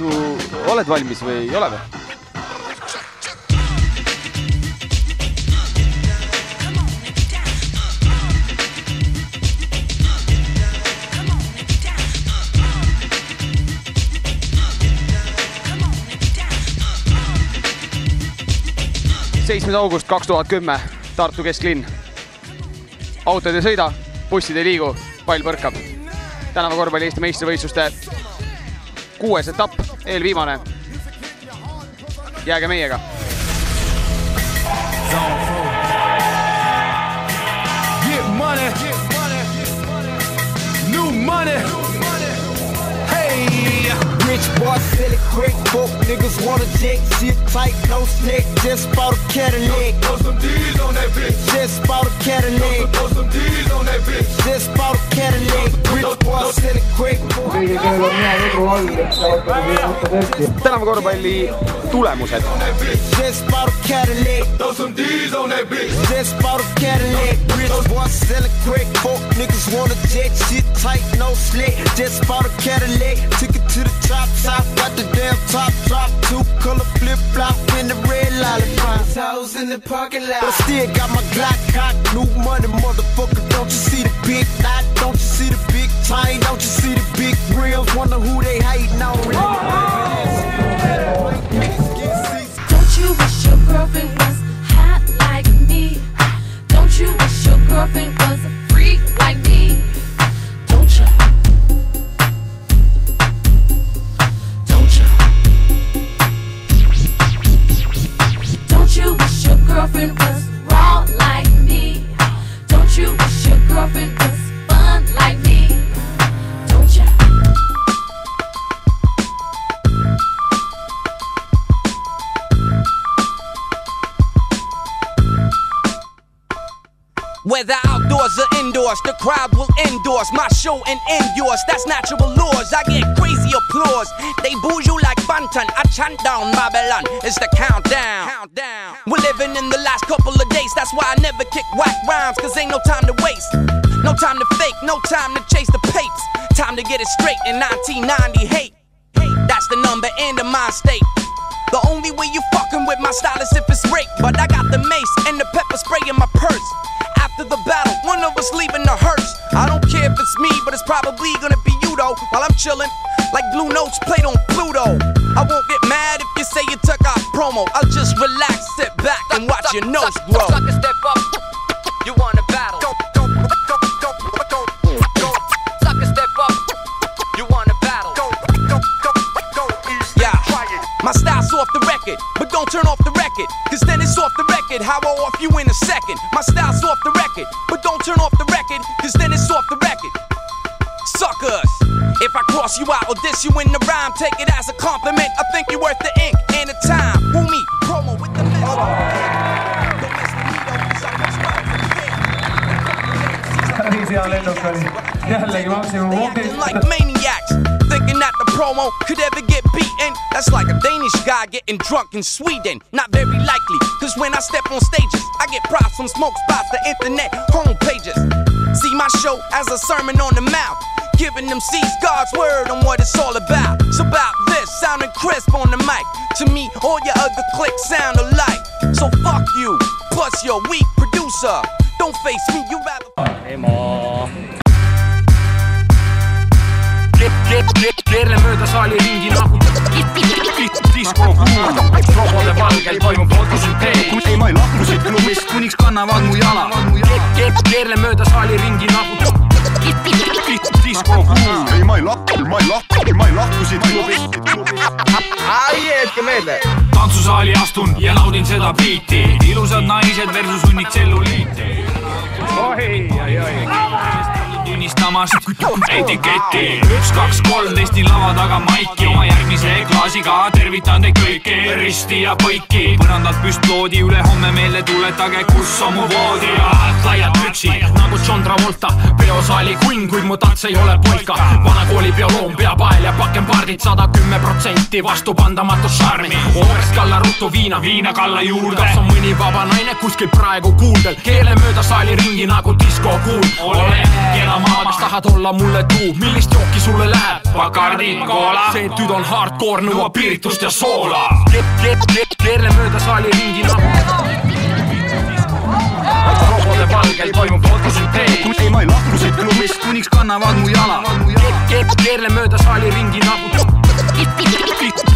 oled valmis või ei ole või? August 2010, Tartu kesklinn. Autod ei sõida, bussid ei liigu, pall põrkab. Tänava korvpalli Eesti meistrivõistluste 6. etapp, eelviimane. Jääge meiega. Get money. New money. Hey. Rich boy selling quick, folk niggas wanna jet, shit tight, no snake, just bought a Cadillac. Throw some D's on that bitch. Just bought a Cadillac. Throw some D's on that bitch. Just bought a Cadillac. Rich boy selling quick. Tänava korvpalli tulemused. Just bought a Cadillac. Throw some D's on that bitch. Just bought a Cadillac. Rich boy selling quick, folk niggas wanna jet, shit tight, no snake, just bought a Cadillac. Took it to the top, got the damn top drop, 2-color flip-flop in the red lollipop. Toes in the parking lot, but I still got my Glock cock. New money, motherfucker, don't you see the big knot? Don't you see the big chain? Don't you see the big rims? Wonder who they hating on. Don't you wish your girlfriend was hot like me? Don't you wish your girlfriend was a freak like me? Don't you? Don't you wish your girlfriend was raw like me? Don't you wish your girlfriend was fun like me? Don't you? Whether outdoors or indoors, the crowd will endorse my show and end yours. That's natural laws. I get crazy applause. They boo you like Bantan. I chant down Babylon. It's the countdown. We're living in the last couple of days. That's why I never kick whack rhymes, cause ain't no time to waste. No time to fake, no time to chase the papes. Time to get it straight in 1990 hate. That's the number in the mind state. The only way you fucking with my style is if it's rape. But I got the mace and the pepper spray in my purse. After the battle, one of us leaving the hearse. I don't care if it's me, but it's probably gonna be you though. While I'm chilling, like Blue Notes played on Pluto. I won't get mad if you say you took out promo. I'll just relax, sit back and watch your nose grow. Suck a step up, you wanna battle. Suck a step up, you wanna battle. Yeah, my style's off the record, but don't turn off the record, cause then it's off the record how I off you in a second. My style's off the record, but don't turn off the record, cause then it's off the record. Suckers, if I cross you out or diss you in the rhyme, take it as a compliment. I think you're worth the ink and the time. Woo me, promo with the message. Like maniacs, thinking that the promo could ever get beaten. That's like a Danish guy getting drunk in Sweden. Not very likely, cause when I step on stages, I get props from smoke spots to internet homepages. See my show as a sermon on the mouth, giving them C's God's word on what it's all about. It's about this, sounding crisp on the mic. To me, all your other clicks sound alike. So fuck you, plus your weak producer. Don't face me, you rather... Keerle mööda saali ringi nagu disko kuul. Robode valgel toimub fotosüntees. Ei, ma ei lahku siit klubist, kuniks kannavad mu jala. Keerle mööda saali ringi nagu disko kuul. Ei, ma ei lahku siit klubist. Jätke meelde. Tantsusaali astun ja naudin seda biiti. Ilusad naised versus hunnik tselluliiti. Tunnistamas etiketti 1, 2, 3 testin lava taga maiki oma järgmise klaasi klaasiga, tervitan teid kõiki, risti ja põiki. Põrandalt püstloodi, üle homme meelde tuletage, kus on mu voodi. Laiad püksid nagu John Travolta, peosaali kunn, kuid mu tats ei ole polka. Vana kooli bioloom, peapael ja pakempardid 110% vastu pandamatu šarmi. Oorest kalla ruttu viina kalla juurde. Kas on mõni vaba naine kuskil praegu kuuldel? Keele mööda saali ringi nagu disko kuul. Ole kena maa, kas tahad olla mulle tuu? Millist jooki sulle läheb? Bacardi, Cola. See tüüd on hardcore, nõuab piiritust ja soola. Keerle mööda saali ringi nagu robode valgel toimub fotosüntees. Ei ma ei lahku siit klubist, kuniks kannavad mu jala. Keerle mööda saali ringi nagu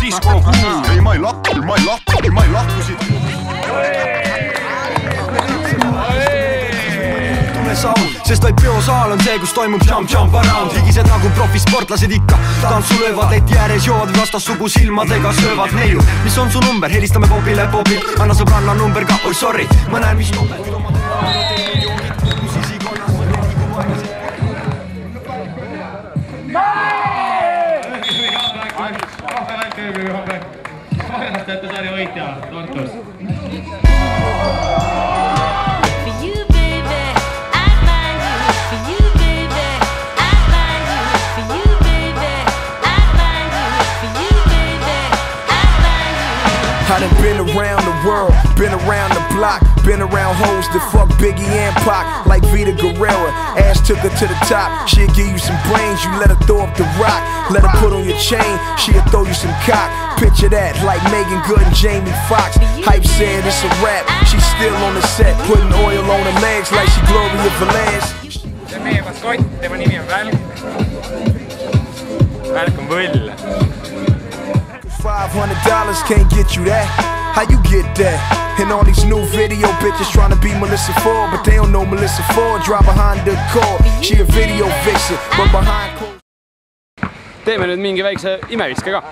disko kuul. Ei ma ei lahku siit sest vaid peosaal on see, kus toimub jump around. Higised nagu profisportlased ikka tantsu löövad, leti ääres joovad vastassugu silmadega söövad neiu. Mis on su number? Helistame popile popi. Anna sõbranna number ka, oi sorry. Ma näen, mis number Kahjastajate sarja võitja Tartus. I done been around the world, been around the block, been around hoes that fuck Biggie and Pac, like Vita Guerrera. Ass took her to the top, she'll give you some brains, you let her throw up the rock. Let her put on your chain, she'll throw you some cock. Picture that, like Megan Good and Jamie Foxx. Hype said it's a rap, she's still on the set, putting oil on her legs like she Gloria Velez. See on meie maskott, tema nimi on Välk. Välk on võll. $500 can't get you that. How you get that? And all these new video bitches trying to be Melissa Ford, but they don't know Melissa Ford. Drive behind the core. She a video vixen, but behind. Teeme nüüd mingi väikse imeviske ka.